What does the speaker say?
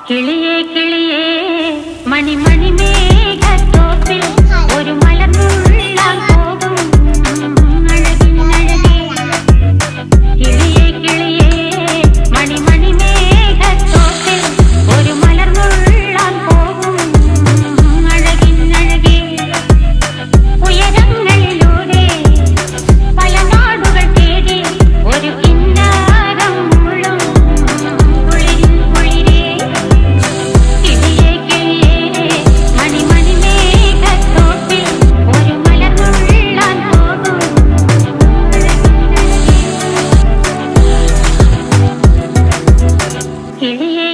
കിളിയേ കിളിയേ മണിമണി മേഘത്തോപ്പിൽ ഒരു മലർന്നുള്ളാൻ പോകും അഴകിനഴകേ. കിളിയേ കിളിയേ മണിമണി മേഘത്തോപ്പിൽ ഒരു മലർന്നുള്ളാൻ പോകും അഴകിനഴകേ. ഉയരങ്ങളിലൂടെ പല നാടുകൾ തേടി ഒരു കിന്നാരം മുള്ളും കുളിരിൻ കുളിരേ. കിളിയേ കിളിയേ മണിമണി മേഘത്തോപ്പിൽ ഒരു മലർന്നുള്ളാൻ പോകും അഴകിനഴകേ. കിളിയേ